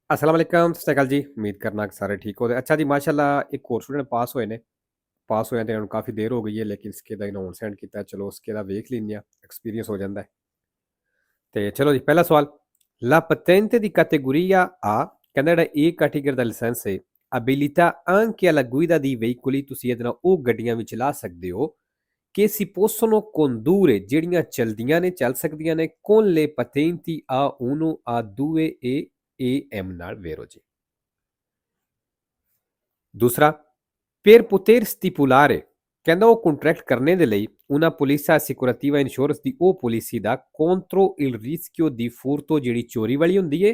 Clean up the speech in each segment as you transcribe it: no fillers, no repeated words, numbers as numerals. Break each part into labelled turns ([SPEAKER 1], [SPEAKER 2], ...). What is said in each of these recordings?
[SPEAKER 1] अस्सलाम वालेकुम, ਸਤਿ ਸ਼੍ਰੀ ਅਕਾਲ ਜੀ। ਉਮੀਦ ਕਰਨਾ ਕਿ ਸਾਰੇ ਠੀਕ ਹੋਗੇ। ਅੱਛਾ ਜੀ, ਮਾਸ਼ਾਅੱਲਾ ਇੱਕ ਹੋਰ ਸਟੂਡੈਂਟ ਪਾਸ ਹੋਏ ਨੇ। ਪਾਸ ਹੋਇਆਂ ਤੇ ਹੁਣ ਕਾਫੀ ਦੇਰ ਹੋ ਗਈ ਹੈ, ਲੇਕਿਨ इसके ਦਾ ਇਨ੍ਹਾਂ ਹੁਣ ਸੈਂਡ ਕੀਤਾ। ਚਲੋ उसके ਦਾ ਵੇਖ ਲੈਂਦੇ ਹਾਂ, ਐਕਸਪੀਰੀਅੰਸ ਹੋ ਜਾਂਦਾ ਹੈ। ਤੇ ਚਲੋ ਜੀ, ਪਹਿਲਾ ਸਵਾਲ। La patente di categoria A, ਕਹਿੰਦਾ ਜਿਹੜਾ A ਕੈਟੇਗਰੀ ਦਾ ਲਾਇਸੈਂਸ ਹੈ, abilita anche alla guida di veicoli, ਤੁਸੀਂ ਇਹਦੇ ਨਾਲ ਉਹ ਗੱਡੀਆਂ ਵੀ ਚਲਾ ਸਕਦੇ ਹੋ che si possono condurre, ਜਿਹੜੀਆਂ ਚਲਦੀਆਂ ਨੇ, ਚੱਲ ਸਕਦੀਆਂ ਨੇ, con le patenti A1, A2 e AM ਨਾਲ ਵੇਰੋ ਜੀ। ਦੂਸਰਾ, per poter stipulare, ਕਹਿੰਦਾ ਉਹ ਕੰਟਰੈਕਟ ਕਰਨੇ ਦੇ ਲਈ una polizia assicurativa insurance ਦੀ ਉਹ ਪਾਲਿਸੀ ਦਾ contro il rischio di furto, ਜਿਹੜੀ ਚੋਰੀ ਵਾਲੀ ਹੁੰਦੀ ਏ।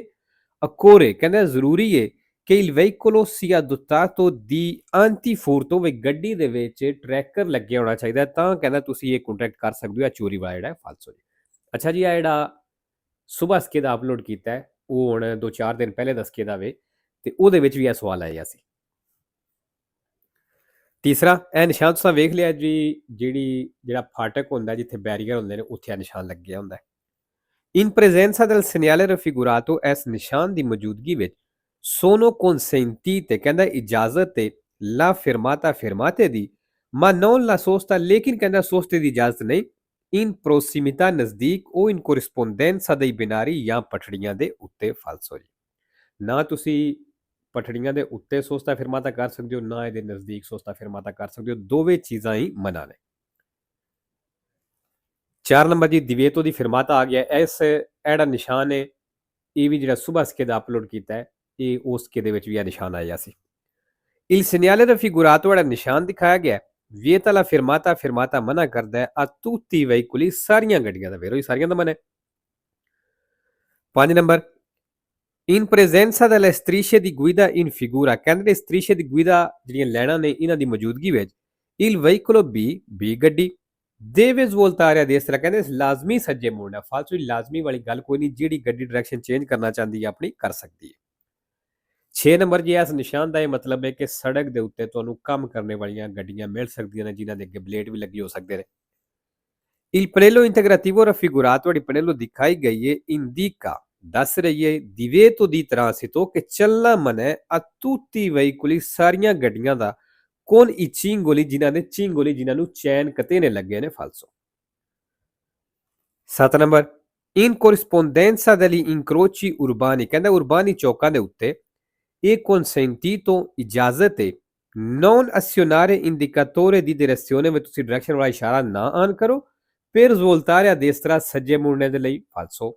[SPEAKER 1] occorre, ਕਹਿੰਦਾ ਜ਼ਰੂਰੀ ਏ ਕਿ il veicolo sia dotato di antifurto, ਵੀ ਗੱਡੀ ਦੇ ਵਿੱਚ ਟਰੈਕਰ ਲੱਗਿਆ ਹੋਣਾ ਚਾਹੀਦਾ, ਤਾਂ ਕਹਿੰਦਾ ਤੁਸੀਂ ਇਹ ਕੰਟਰੈਕਟ ਕਰ ਸਕਦੇ ਹੋ। ਚੋਰੀ ਵਾਲਾ ਜਿਹੜਾ ਫਾਲਸੋ ਜੀ। ਅੱਛਾ ਜੀ, ਆ ਜਿਹੜਾ ਸੁਬਾ ਸਕੇ ਦਾ ਅਪਲੋਡ ਕੀਤਾ ਹੈ, ਉਹ ਹੁਣ 2-4 ਦਿਨ ਪਹਿਲੇ ਦਾ ਸਕੇ ਦਾ ਵੇ, ਤੇ ਉਹਦੇ ਵਿੱਚ ਵੀ ਇਹ ਸਵਾਲ ਆਇਆ ਸੀ। ਤੀਸਰਾ, ਇਹ ਨਿਸ਼ਾਨ ਤੁਸੀਂ ਵੇਖ ਲਿਆ ਜੀ, ਜਿਹੜਾ ਫਾਟਕ ਹੁੰਦਾ, ਜਿੱਥੇ ਬੈਰੀਅਰ ਹੁੰਦੇ ਨੇ, ਉੱਥੇ ਇਹ ਨਿਸ਼ਾਨ ਲੱਗਿਆ ਹੁੰਦਾ ਹੈ। In presenza del segnale raffigurato, ਇਸ ਨਿਸ਼ਾਨ ਦੀ ਮੌਜੂਦਗੀ ਵਿੱਚ sono consentite, ਕਹਿੰਦਾ ਇਜਾਜ਼ਤ ਹੈ, la fermata, fermate ਦੀ, ma non la sosta, ਲੇਕਿਨ ਕਹਿੰਦਾ ਸੋਸਤੇ ਦੀ ਇਜਾਜ਼ਤ ਨਹੀਂ। in prossimità, ਨਜ਼ਦੀਕ, ਉਹ in corrispondenza dei binari, ਜਾਂ ਪਟੜੀਆਂ ਦੇ ਉੱਤੇ ਫਾਲਸੋ ਜੀ। ਨਾ ਤੁਸੀਂ ਪਟੜੀਆਂ ਦੇ ਉੱਤੇ ਸੋਸਤਾ ਫਿਰਮਾਤਾ ਕਰ ਸਕਦੇ ਹੋ, ਨਾ ਇਹਦੇ ਨਜ਼ਦੀਕ ਸੋਸਤਾ ਫਿਰਮਾਤਾ ਕਰ ਸਕਦੇ ਹੋ, ਦੋਵੇਂ ਚੀਜ਼ਾਂ ਹੀ ਮਨਾ ਨੇ। 4 ਨੰਬਰ ਜੀ, ਦਿਵੇਤੋ ਦੀ ਫਿਰਮਾਤਾ ਆ ਗਿਆ। ਜਿਹੜਾ ਨਿਸ਼ਾਨ ਹੈ, ਇਹ ਵੀ ਜਿਹੜਾ ਸੁਬਾ ਸਕੇ ਦਾ ਅਪਲੋਡ ਕੀਤਾ ਹੈ, ਇਹ ਉਸ ਸਕੇ ਦੇ ਵਿੱਚ ਵੀ ਇਹ ਨਿਸ਼ਾਨ ਆਇਆ ਸੀ। il segnale raffigurato, ਜਿਹੜਾ ਨਿਸ਼ਾਨ ਦਿਖਾਇਆ ਗਿਆ, vieta la fermata, ਫਿਰਮਾਤਾ ਮਨਾ ਕਰਦਾ ਹੈ a tutti i veicoli, ਸਾਰੀਆਂ ਗੱਡੀਆਂ ਦਾ, ਵੇਰੋ ਹੀ ਸਾਰੀਆਂ ਦਾ ਮਨਾ ਹੈ। 5 number, in presenza delle strisce di guida in figura, ਕਹਿੰਦੇ strisce di guida ਜਿਹੜੀਆਂ ਲੈਣਾ ਨੇ, ਇਹਨਾਂ ਦੀ ਮੌਜੂਦਗੀ ਵਿੱਚ il veicolo B ਗੱਡੀ deve svoltare a destra, ਕਹਿੰਦੇ ਲਾਜ਼ਮੀ ਸੱਜੇ ਮੋੜਨਾ। ਫਾਲਤੂ ਲਾਜ਼ਮੀ ਵਾਲੀ ਗੱਲ ਕੋਈ ਨਹੀਂ, ਜਿਹੜੀ ਗੱਡੀ ਡਾਇਰੈਕਸ਼ਨ ਚੇਂਜ ਕਰਨਾ ਚਾਹੁੰਦੀ ਹੈ ਆਪਣੀ, ਕਰ ਸਕਦੀ ਹੈ। 6 ਨੰਬਰ ਜੀ, ਇਸ ਨਿਸ਼ਾਨ ਦਾ ਇਹ ਮਤਲਬ ਹੈ ਕਿ ਸੜਕ ਦੇ ਉੱਤੇ ਤੁਹਾਨੂੰ ਕੰਮ ਕਰਨ ਵਾਲੀਆਂ ਗੱਡੀਆਂ ਮਿਲ ਸਕਦੀਆਂ ਨੇ, ਜਿਨ੍ਹਾਂ ਦੇ ਅੱਗੇ ਬਲੇਡ ਵੀ ਲੱਗੇ ਹੋ ਸਕਦੇ ਨੇ। il pannello integrativo raffigurato, ਜਿਹੜੀ ਪਨੇਲੋ ਦਿਖਾਈ ਗਈ ਹੈ, indica, ਦੱਸ ਰਹੀ ਹੈ, divieto di transito, ਕਿ ਚੱਲਣਾ ਮਨਾ ਹੈ a tutti i veicoli, ਸਾਰੀਆਂ ਗੱਡੀਆਂ ਦਾ, con i cingoli, ਜਿਨ੍ਹਾਂ ਦੇ ਚਿੰਗੋਲੀ, ਜਿਨ੍ਹਾਂ ਨੂੰ ਚੈਨ ਕਤੇ ਨੇ ਲੱਗੇ ਨੇ, ਫਾਲਸੋ। 7 number, in corrispondenza degli incroci urbani, ਕਹਿੰਦਾ ਉਰਬਾਨੀ ਚੌਕਾਂ ਦੇ ਉੱਤੇ ਇਹ consentito, ਇਜਾਜ਼ਤ ਹੈ, non azionare indicatore di direzione, ਵਿੱਚ ਤੁਸੀਂ ਡਾਇਰੈਕਸ਼ਨ ਵਾਲਾ ਇਸ਼ਾਰਾ ਨਾ ਆਨ ਕਰੋ, per svoltare a destra, ਸੱਜੇ ਮੁੜਨੇ ਦੇ ਲਈ, ਫਾਲਸੋ।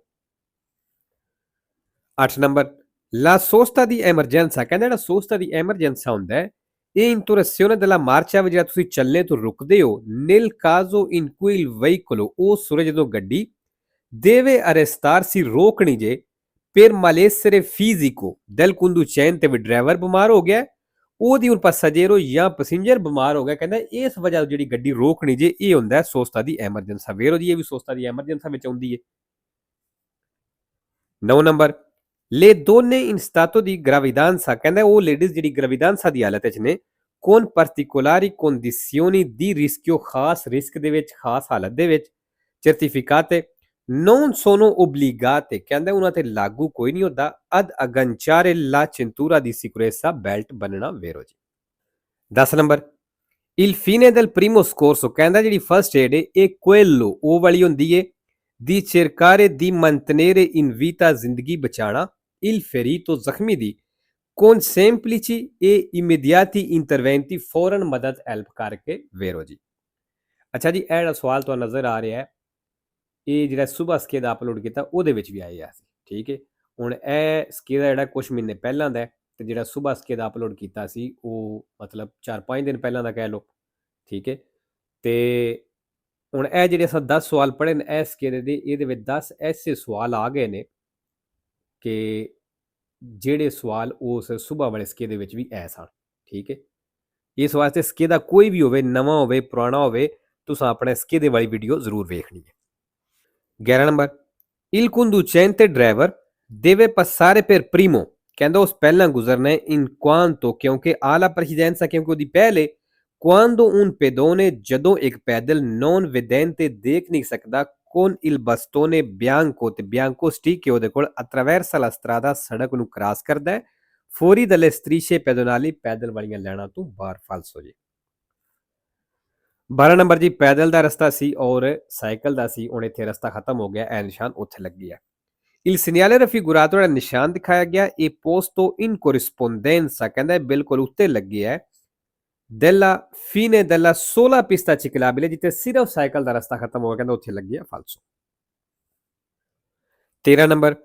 [SPEAKER 1] 8 number, la sosta di emergenza, ਕਹਿੰਦਾ ਜਿਹੜਾ ਸੋਸਤਾ ਦੀ ਐਮਰਜੈਂਸਾ ਹੁੰਦਾ ਹੈ, ਇਹ ਇੰਟਰੋਰੇzione della marcia, ਵਿੱਚ ਜਿਹੜਾ ਤੁਸੀਂ ਚੱਲਣੇ ਤੋਂ ਰੁਕਦੇ ਹੋ, nel caso in cui il veicolo, ਉਹ ਸੂਰਜ ਜਦੋਂ ਗੱਡੀ deve arrestarsi, ਰੋਕਣੀ ਜੇ, per malessere fisico del conducente, ਵੀ ਡਰਾਈਵਰ ਬਿਮਾਰ ਹੋ ਗਿਆ, ਉਹਦੀ ਹੁਣ passaggero ਜਾਂ ਪੈਸੇਂਜਰ ਬਿਮਾਰ ਹੋ ਗਿਆ, ਕਹਿੰਦਾ ਇਸ ਵਜ੍ਹਾ ਤੋਂ ਜਿਹੜੀ ਗੱਡੀ ਰੋਕਣੀ ਜੇ, ਇਹ ਹੁੰਦਾ ਸੋਸਤਾ ਦੀ ਐਮਰਜੈਂਸਾ। ਵੇਰੋ ਜੀ, ਇਹ ਵੀ ਸੋਸਤਾ ਦੀ ਐਮਰਜੈਂਸਾ ਵਿੱਚ ਆਉਂਦੀ ਹੈ। 9 number, le donne in stato di gravidanza, ਕਹਿੰਦਾ ਉਹ ਲੇਡੀਜ਼ ਜਿਹੜੀ ਗ੍ਰੈਵਿਡਾਂਸਾ ਦੀ ਹਾਲਤ ਵਿੱਚ ਨੇ, con particolari condizioni di rischio, ਖਾਸ ਰਿਸਕ ਦੇ ਵਿੱਚ, ਖਾਸ ਹਾਲਤ ਦੇ ਵਿੱਚ, certificate non sono obbligate, ਕਹਿੰਦਾ ਉਹਨਾਂ ਤੇ ਲਾਗੂ ਕੋਈ ਨਹੀਂ ਹੁੰਦਾ, ad agganciare la cintura di sicurezza, belt ਬੰਨਣਾ। ਵੇਰੋ ਜੀ। 10 ਨੰਬਰ, il fine del primo scorso, ਕਹਿੰਦਾ ਜਿਹੜੀ ਫਸਟ ਏਡ ਹੈ, ਇਹ quello, ਉਹ ਵਾਲੀ ਹੁੰਦੀ ਹੈ, di cercare di mantenere in vita, ਜ਼ਿੰਦਗੀ ਬਚਾਣਾ, il ferito, ਜ਼ਖਮੀ ਦੀ, con semplici e immediati interventi, ਫੌਰਨ ਮਦਦ, ਹੈਲਪ ਕਰਕੇ। ਵੇਰੋ ਜੀ। ਅੱਛਾ ਜੀ, ਇਹ ਜਿਹੜਾ ਸਵਾਲ ਤੁਹਾਨੂੰ ਨਜ਼ਰ ਆ ਰਿਹਾ ਹੈ, ਇਹ ਜਿਹੜਾ ਸੁਬਾ ਸਕੇ ਦਾ ਅਪਲੋਡ ਕੀਤਾ, ਉਹਦੇ ਵਿੱਚ ਵੀ ਆਇਆ ਸੀ। ਠੀਕ ਹੈ, ਹੁਣ ਇਹ ਸਕੇ ਦਾ ਜਿਹੜਾ ਕੁਛ ਮਹੀਨੇ ਪਹਿਲਾਂ ਦਾ, ਤੇ ਜਿਹੜਾ ਸੁਬਾ ਸਕੇ ਦਾ ਅਪਲੋਡ ਕੀਤਾ ਸੀ, ਉਹ ਮਤਲਬ 4-5 ਦਿਨ ਪਹਿਲਾਂ ਦਾ ਕਹਿ ਲਓ। ਠੀਕ ਹੈ, ਤੇ ਹੁਣ ਇਹ ਜਿਹੜੇ ਅਸਾਂ 10 ਸਵਾਲ ਪੜ੍ਹੇ ਨੇ ਇਹ ਸਕੇ ਦੇ, ਇਹਦੇ ਵਿੱਚ 10 ਐਸੇ ਸਵਾਲ ਆ ਗਏ ਨੇ ਕਿ ਜਿਹੜੇ ਸਵਾਲ ਉਸ ਸੁਬਾ ਵਾਲੇ ਸਕੇ ਦੇ ਵਿੱਚ ਵੀ ਐ ਸਨ। ਠੀਕ ਹੈ, ਇਸ ਵਾਸਤੇ ਸਕੇ ਦਾ ਕੋਈ ਵੀ ਹੋਵੇ, ਨਵਾਂ ਹੋਵੇ, ਪੁਰਾਣਾ ਹੋਵੇ, ਤੁਸੀਂ ਆਪਣੇ ਸਕੇ ਦੇ ਵਾਲੀ ਵੀਡੀਓ ਜ਼ਰੂਰ ਵੇਖਣੀ ਹੈ। 11 number, il conducente driver deve passare per primo, ਕਹਿੰਦਾ ਉਸ ਪਹਿਲਾਂ ਗੁਜ਼ਰਨਾ ਹੈ, in quanto, ਕਿਉਂਕਿ alla precedenza, ਕਿਉਂਕਿ ਉਹਦੀ ਪਹਿਲੇ, quando un pedone, ਜਦੋਂ ਇੱਕ ਪੈਦਲ non vedente, ਦੇਖ ਨਹੀਂ ਸਕਦਾ, con il bastone bianco ਤੇ bianco stick ਉਹਦੇ ਕੋਲ attraversa la strada ਸੜਕ ਨੂੰ ਕ੍ਰਾਸ ਕਰਦਾ ਹੈ ਫੋਰੀ dalle strisce pedonali ਪੈਦਲ ਵਾਲੀਆਂ ਲਾਈਨਾਂ ਤੋਂ ਬਾਹਰ ਫਾਲਸੋ ਜੀ 12 ਨੰਬਰ ਜੀ ਪੈਦਲ ਦਾ ਰਸਤਾ ਸੀ ਔਰ ਸਾਈਕਲ ਦਾ ਸੀ ਹੁਣ ਇੱਥੇ ਰਸਤਾ ਖਤਮ ਹੋ ਗਿਆ ਇਹ ਨਿਸ਼ਾਨ ਉੱਥੇ ਲੱਗੀ ਹੈ Il segnale raffigurato ਜਿਹੜਾ ਨਿਸ਼ਾਨ ਦਿਖਾਇਆ ਗਿਆ ਇਹ posto in corrispondenza ਕਹਿੰਦਾ ਬਿਲਕੁਲ ਉੱਤੇ ਲੱਗਿਆ ਹੈ della fine della sola pista ciclabile ਜਿੱਥੇ ਸਿਰਫ ਸਾਈਕਲ ਦਾ ਰਸਤਾ ਖਤਮ ਹੋ ਗਿਆ ਕਹਿੰਦਾ ਉੱਥੇ ਲੱਗਿਆ ਫਾਲਸੋ 13 number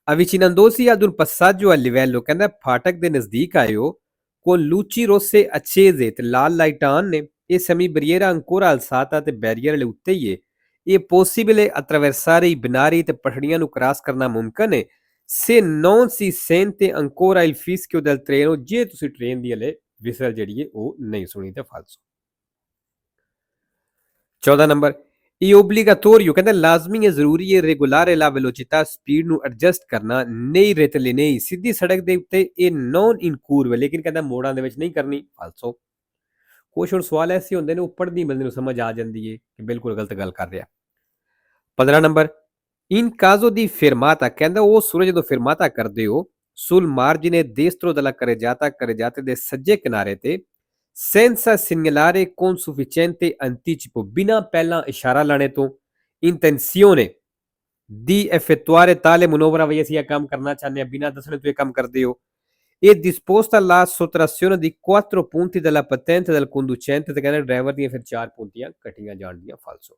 [SPEAKER 1] avvicinandosi ad un passaggio a livello ਕਹਿੰਦਾ ਫਾਟਕ ਦੇ ਨਜ਼ਦੀਕ ਆਇਓ con luci rosse accese ਤੇ ਲਾਲ ਲਾਈਟਾਂ ਨੇ ਇਹ semi barriera ancora alzata ਤੇ ਬੈਰੀਅਰ ਵਾਲੇ ਉੱਤੇ ਹੀ ਹੈ ਇਹ possibile attraversare i binari ਤੇ ਪਟੜੀਆਂ ਨੂੰ ਕ੍ਰਾਸ ਕਰਨਾ ਮੁਮਕਨ ਹੈ se non si sente ancora il fischio del treno ਜੇ ਤੁਸੀਂ ਟ੍ਰੇਨ ਦੀ ਹਲੇ ਵਿਸਲ ਜਿਹੜੀ ਹੈ ਉਹ ਨਹੀਂ ਸੁਣੀ ਤੇ ਫਾਲਸੋ 14 ਨੰਬਰ ਇਹ obbligatorio ਕਹਿੰਦਾ ਲਾਜ਼ਮੀ ਹੈ ਜ਼ਰੂਰੀ ਹੈ regolare la velocità ਸਪੀਡ ਨੂੰ ਐਡਜਸਟ ਕਰਨਾ ਨਹੀਂ rettilinei ਸਿੱਧੀ ਸੜਕ ਦੇ ਉੱਤੇ ਇਹ non in curve ਲੇਕਿਨ ਕਹਿੰਦਾ ਮੋੜਾਂ ਦੇ ਵਿੱਚ ਨਹੀਂ ਕਰਨੀ ਫਾਲਸੋ ਕੁਛ ਹੁਣ ਸਵਾਲ ਐਸੇ ਹੁੰਦੇ ਨੇ ਉਹ ਪੜ੍ਹਨੀ ਬੰਦੇ ਨੂੰ ਸਮਝ ਆ ਜਾਂਦੀ ਹੈ ਕਿ ਬਿਲਕੁਲ ਗਲਤ ਗੱਲ ਕਰ ਰਿਹਾ 15 number in caso di fermata ਕਹਿੰਦਾ ਉਹ ਸੂਰਜ ਜਦੋਂ fermata ਕਰਦੇ ਹੋ sul margine destro della carreggiata ਦੇ ਸੱਜੇ ਕਿਨਾਰੇ ਤੇ senza segnalare con sufficiente anticipo ਬਿਨਾਂ ਪਹਿਲਾਂ ਇਸ਼ਾਰਾ ਲਾਣੇ ਤੋਂ intenzione di effettuare tale manovra ਵੀ ਅਸੀਂ ਇਹ ਕੰਮ ਕਰਨਾ ਚਾਹੁੰਦੇ ਹਾਂ ਬਿਨਾਂ ਦੱਸਣੇ ਤੋਂ ਇਹ ਕੰਮ ਕਰਦੇ ਹੋ e disposta la sottrazione di 4 punti della patente del conducente ਤੇ ਕਹਿੰਦਾ ਡਰਾਈਵਰ ਦੀਆਂ ਫਿਰ 4 ਪੁੰਤੀਆਂ ਕੱਟੀਆਂ ਜਾਣਗੀਆਂ ਫਾਲਸੋ